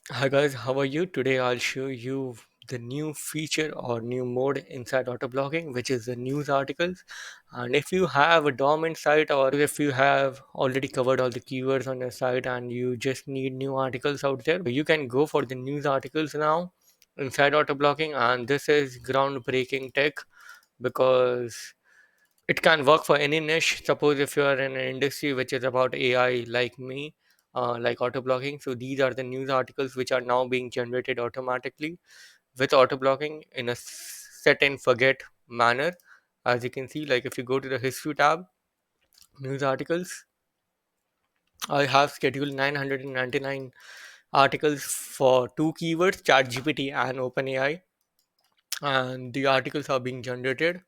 Hi guys, how are you? Today I'll show you the new feature or new mode inside Autoblogging, which is the news articles. And if you have a dormant site or if you have already covered all the keywords on your site and you just need new articles out there, you can go for the news articles now inside Autoblogging. And this is groundbreaking tech because it can work for any niche. Suppose if you are in an industry which is about AI, like me, like auto blogging. So these are the news articles which are now being generated automatically with auto blogging in a set and forget manner. As you can see, like if you go to the history tab, news articles, I have scheduled 999 articles for two keywords, ChatGPT and OpenAI, and the articles are being generated.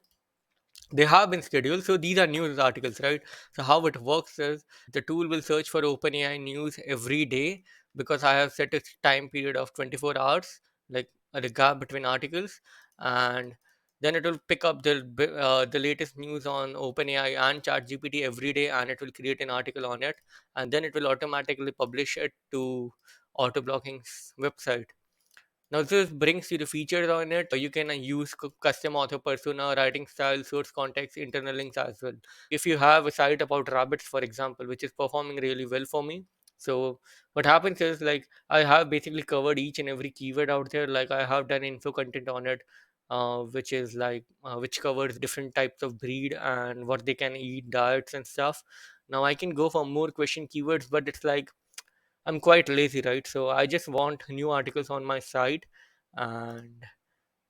They have been scheduled, so these are news articles, right? So how it works is the tool will search for OpenAI news every day because I have set a time period of 24 hours, like the gap between articles, and then it will pick up the latest news on OpenAI and ChatGPT every day, and it will create an article on it, and then it will automatically publish it to Autoblogging's website. Now, this brings you the features on it. You can use custom author persona, writing style, source context, internal links as well. If you have a site about rabbits, for example, which is performing really well for me, so what happens is like I have basically covered each and every keyword out there. Like I have done info content on it, which is like which covers different types of breed and what they can eat, diets and stuff. Now I can go for more question keywords, but it's like I'm quite lazy, right? So I just want new articles on my site, and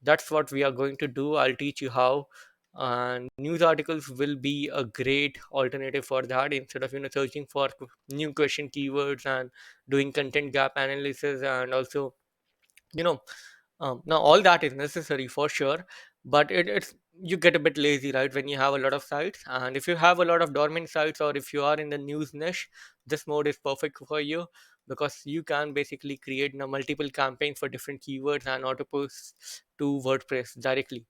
that's what we are going to do. I'll teach you how. And news articles will be a great alternative for that instead of searching for new question keywords and doing content gap analysis and also you know now all that is necessary for sure, but it's you get a bit lazy, right, when you have a lot of sites. And if you have a lot of dormant sites or if you are in the news niche, this mode is perfect for you because you can basically create multiple campaigns for different keywords and auto post to WordPress directly.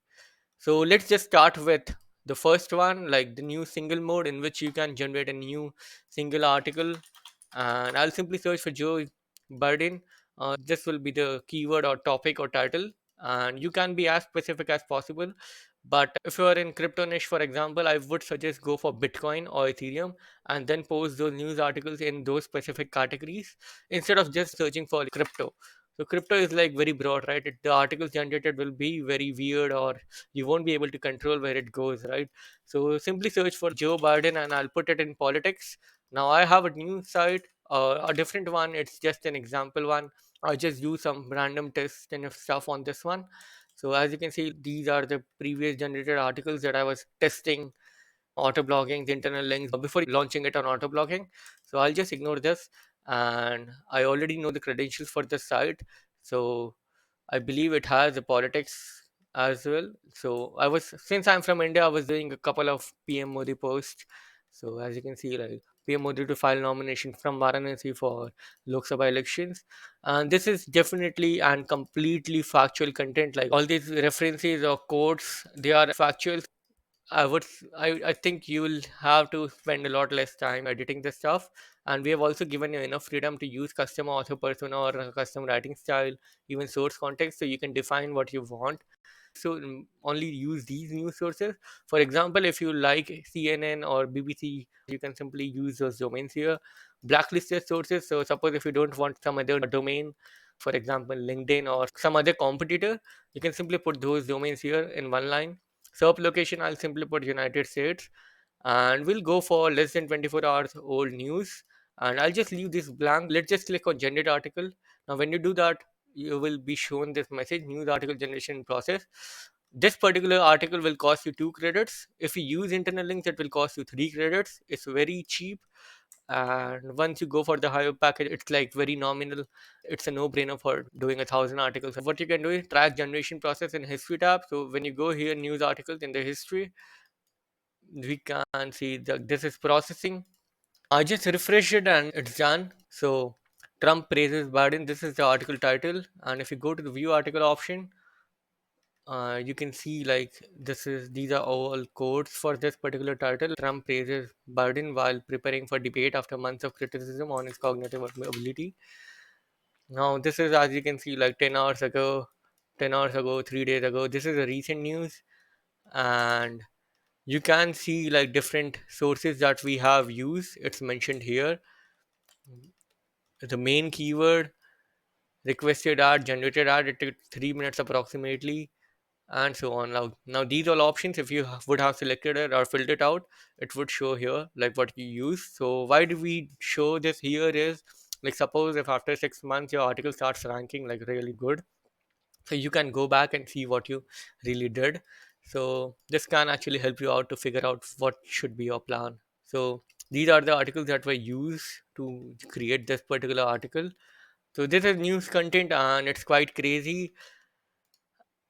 So let's just start with the first one, like the new single mode in which you can generate a new single article. And I'll simply search for Joe Biden. This will be the keyword or topic or title, and you can be as specific as possible. But if you are in crypto niche, for example, I would suggest go for Bitcoin or Ethereum and then post those news articles in those specific categories instead of just searching for crypto. So crypto is like very broad, right? The articles generated will be very weird, or you won't be able to control where it goes, right? So simply search for Joe Biden and I'll put it in politics. Now I have a new site, a different one. It's just an example one. I just do some random tests and stuff on this one. So as you can see, these are the previous generated articles that I was testing auto blogging, the internal links before launching it on auto blogging. So I'll just ignore this, and I already know the credentials for the site. So I believe it has a politics as well. So I was since I'm from India, I was doing a couple of PM Modi posts. So as you can see, like PM Modi to file nomination from Varanasi for Lok Sabha elections, and this is definitely and completely factual content. Like all these references or quotes, they are factual. I think you will have to spend a lot less time editing this stuff. And we have also given you enough freedom to use custom author persona or a custom writing style, even source context, so you can define what you want. So only use these news sources. For example, if you like CNN or BBC, you can simply use those domains here. Blacklisted sources. So suppose if you don't want some other domain, for example, LinkedIn or some other competitor, you can simply put those domains here in one line. SERP location, I'll simply put United States, and we'll go for less than 24 hours old news. And I'll just leave this blank. Let's just click on generate article. Now when you do that, you will be shown this message, news article generation process. This particular article will cost you 2 credits. If you use internal links, it will cost you 3 credits. It's very cheap, and once you go for the higher package, it's like very nominal. It's a no-brainer for doing 1,000 articles. What you can do is track generation process in history tab. So when you go here, news articles in the history, we can see that this is processing. I just refresh it and it's done. So Trump praises Biden, this is the article title. And if you go to the view article option, you can see like these are all quotes for this particular title. Trump praises Biden while preparing for debate after months of criticism on his cognitive ability. Now this is, as you can see, like 10 hours ago, 10 hours ago, 3 days ago. This is a recent news, and you can see like different sources that we have used. It's mentioned here. The main keyword, requested ad, generated ad, it took 3 minutes approximately, and so on. Now these all options, if you would have selected it or filled it out, it would show here like what you use. So why do we show this here is, like, suppose if after 6 months your article starts ranking like really good, so you can go back and see what you really did. So this can actually help you out to figure out what should be your plan. So these are the articles that were used to create this particular article. So this is news content and it's quite crazy.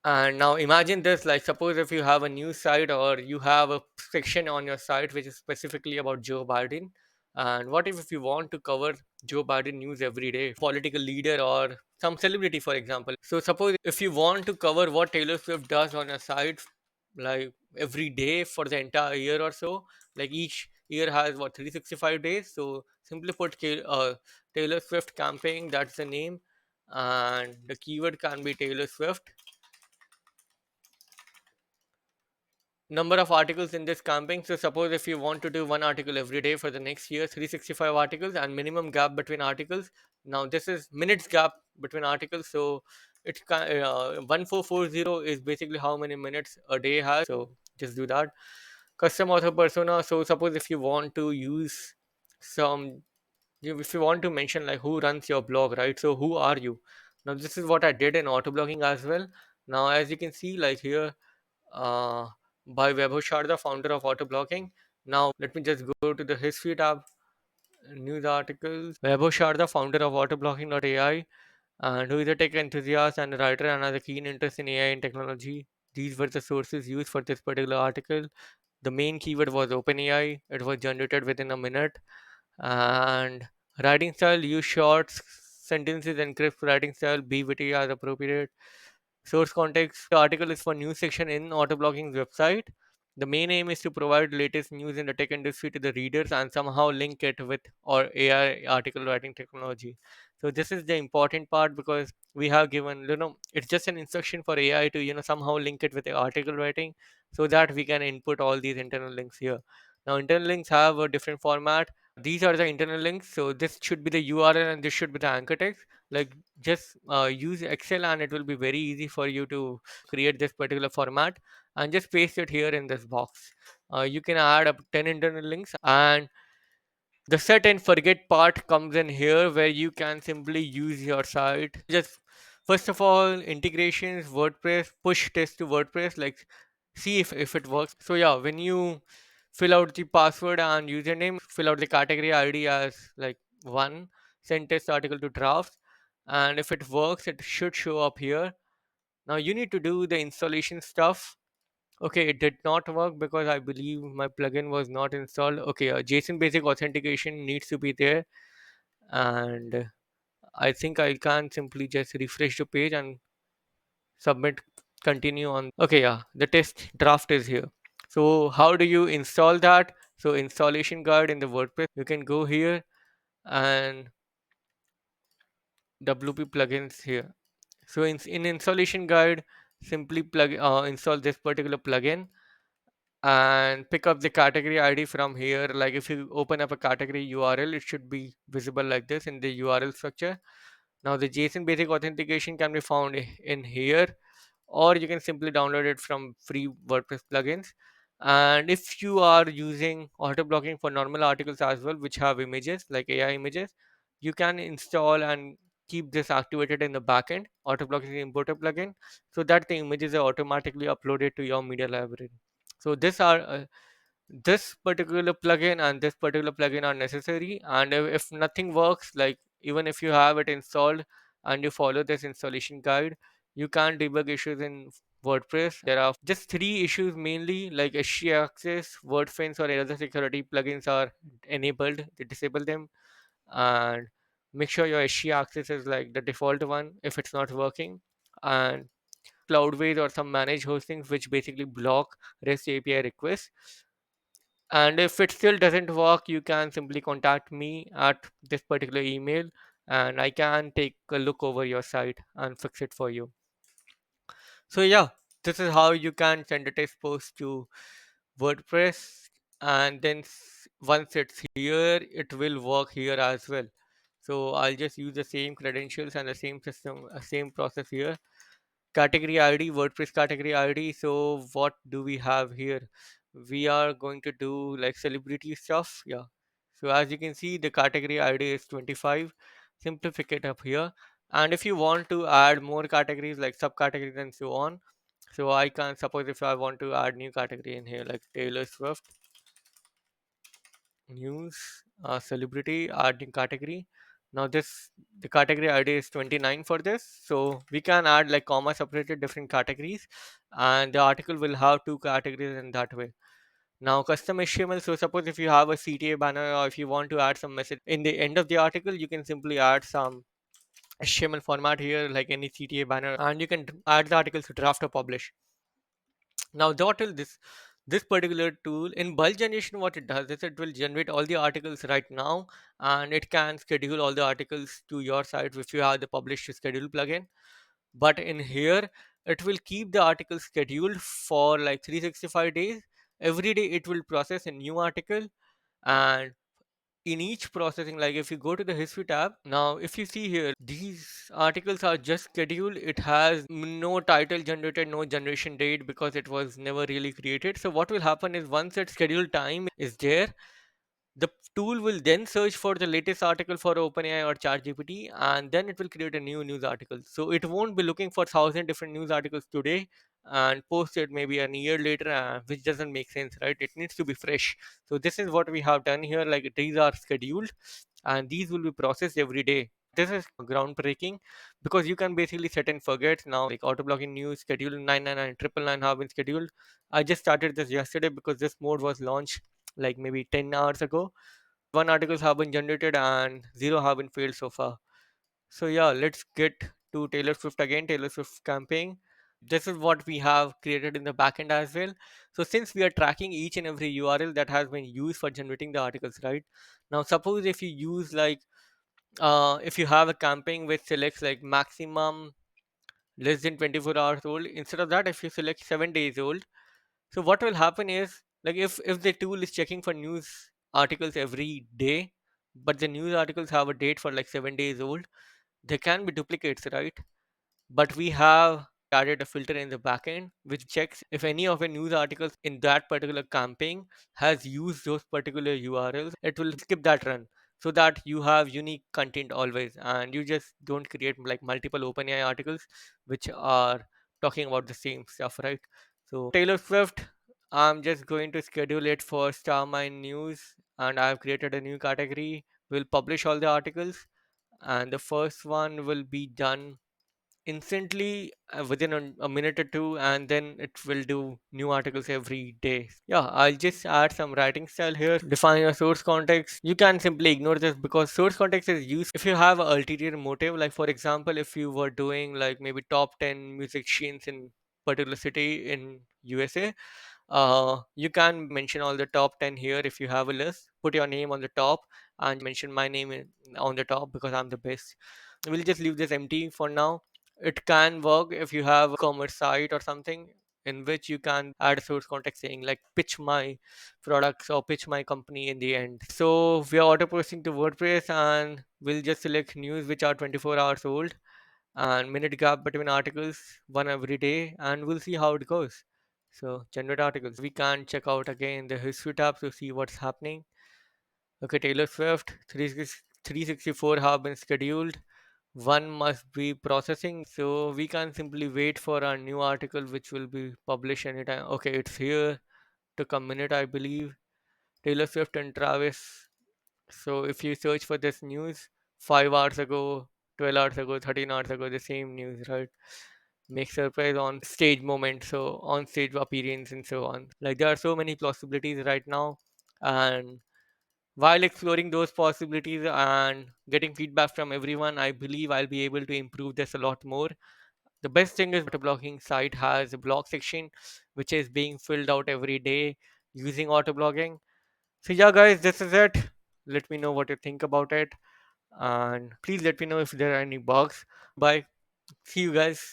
And now imagine this, like, suppose if you have a news site or you have a section on your site which is specifically about Joe Biden. And what if you want to cover Joe Biden news every day, political leader or some celebrity, for example? So suppose if you want to cover what Taylor Swift does on your site, like every day for the entire year or so, like each year has what, 365 days. So simply put, Taylor Swift campaign, that's the name, and the keyword can be Taylor Swift. Number of articles in this campaign. So suppose if you want to do one article every day for the next year, 365 articles, and minimum gap between articles. Now this is minutes gap between articles. So it's 1440 is basically how many minutes a day has. So just do that. Custom author persona. So suppose if you want to use some, if you want to mention like who runs your blog, right? So who are you? Now this is what I did in auto blogging as well. Now as you can see, like here, uh, by Vaibhav, the founder of Autoblogging. Now, let me just go to the history tab, news articles. Vaibhav, the founder of Autoblogging.ai, and who is a tech enthusiast and a writer and has a keen interest in AI and technology. These were the sources used for this particular article. The main keyword was OpenAI. It was generated within a minute. And writing style, use short sentences and crisp writing style. Be witty as appropriate. Source context, the article is for news section in Autoblogging's website. The main aim is to provide latest news in the tech industry to the readers and somehow link it with or AI article writing technology. So this is the important part because we have given, it's just an instruction for AI to, somehow link it with the article writing so that we can input all these internal links here. Now, internal links have a different format. These are the internal links. So this should be the URL and this should be the anchor text. Like, just use Excel and it will be very easy for you to create this particular format and just paste it here in this box. You can add up 10 internal links, and the set and forget part comes in here where you can simply use your site. Just first of all, integrations, WordPress, push test to WordPress, like see if it works. So yeah, when you fill out the password and username, fill out the category ID as like one, send test article to drafts, and if it works, it should show up here. Now you need to do the installation stuff. Okay, it did not work because I believe my plugin was not installed. Okay, JSON basic authentication needs to be there, and I think I can simply just refresh the page and submit, continue on. Okay, yeah, the test draft is here. So how do you install that? So installation guide in the WordPress, you can go here and WP plugins here. So in installation guide, simply install this particular plugin and pick up the category ID from here. Like if you open up a category URL, it should be visible like this in the URL structure. Now the JSON basic authentication can be found in here, or you can simply download it from free WordPress plugins. And if you are using auto blocking for normal articles as well, which have images like AI images, you can install and keep this activated in the backend, auto blocking importer plugin, so that the images are automatically uploaded to your media library. So this particular plugin and this particular plugin are necessary. And if nothing works, like even if you have it installed and you follow this installation guide, you can debug issues in WordPress. There are just three issues mainly, like SC access, WordFence, or other security plugins are enabled. They disable them, and make sure your SC access is like the default one if it's not working. And Cloudways or some managed hostings which basically block REST API requests. And if it still doesn't work, you can simply contact me at this particular email and I can take a look over your site and fix it for you. So yeah, this is how you can send a test post to WordPress, and then once it's here, it will work here as well. So I'll just use the same credentials and the same system, same process here. Category ID, WordPress category ID. So what do we have here? We are going to do like celebrity stuff. Yeah. So as you can see, the category ID is 25. Simplify it up here. And if you want to add more categories like subcategories and so on, so I can suppose if I want to add new category in here like Taylor Swift news, celebrity, add new category. Now this the category ID is 29 for this, so we can add like comma separated different categories, and the article will have two categories in that way. Now custom HTML. So suppose if you have a CTA banner or if you want to add some message in the end of the article, you can simply add some HTML format here like any CTA banner, and you can add the articles to draft or publish. Now, what will this particular tool in bulk generation? What it does is it will generate all the articles right now, and it can schedule all the articles to your site if you have the publish to schedule plugin. But in here, it will keep the article scheduled for like 365 days. Every day, it will process a new article, and in each processing, like if you go to the history tab, now if you see here, these articles are just scheduled. It has no title generated, no generation date, because it was never really created. So what will happen is once its scheduled time is there, the tool will then search for the latest article for OpenAI or ChatGPT, and then it will create a new news article. So it won't be looking for 1,000 different news articles today and post it maybe a year later, which doesn't make sense, right? It needs to be fresh. So this is what we have done here. Like these are scheduled, and these will be processed every day. This is groundbreaking because you can basically set and forget now. Like auto blogging news schedule 999 999 have been scheduled. I just started this yesterday because this mode was launched like maybe 10 hours ago. One articles have been generated and zero have been failed so far. So yeah, let's get to Taylor Swift again. Taylor Swift campaign. This is what we have created in the backend as well. So since we are tracking each and every URL that has been used for generating the articles, right? Now suppose if you use like if you have a campaign which selects like maximum less than 24 hours old, instead of that if you select 7 days old, so what will happen is like if the tool is checking for news articles every day, but the news articles have a date for like 7 days old, there can be duplicates, right? But we have added a filter in the backend which checks if any of the news articles in that particular campaign has used those particular URLs. It will skip that run so that you have unique content always, and you just don't create like multiple OpenAI articles which are talking about the same stuff, right? So Taylor Swift, I'm just going to schedule it for Starmine News, and I've created a new category. We'll publish all the articles, and the first one will be done instantly within a minute or two, and then it will do new articles every day. Yeah, I'll just add some writing style here. Define your source context. You can simply ignore this because source context is used if you have an ulterior motive. Like for example, if you were doing like maybe top 10 musicians in particular city in USA, you can mention all the top 10 here. If you have a list, put your name on the top and mention my name on the top because I'm the best. We'll just leave this empty for now. It can work if you have a commerce site or something in which you can add a source context saying like pitch my products or pitch my company in the end. So we are auto posting to WordPress, and we'll just select news which are 24 hours old and minute gap between articles, one every day, and we'll see how it goes. So generate articles. We can check out again the history tab to see what's happening. Okay, Taylor Swift 364 have been scheduled. One must be processing, so we can simply wait for a new article which will be published anytime. Okay, it's here. Took a minute, I believe. Taylor Swift and Travis. So if you search for this news 5 hours ago, 12 hours ago, 13 hours ago, the same news, right? Make surprise on stage moment, so on stage appearance and so on. Like there are so many possibilities right now, and while exploring those possibilities and getting feedback from everyone, I believe I'll be able to improve this a lot more. The best thing is autoblogging site has a blog section which is being filled out every day using autoblogging. So yeah guys, this is it. Let me know what you think about it. and please let me know if there are any bugs. Bye. See you guys.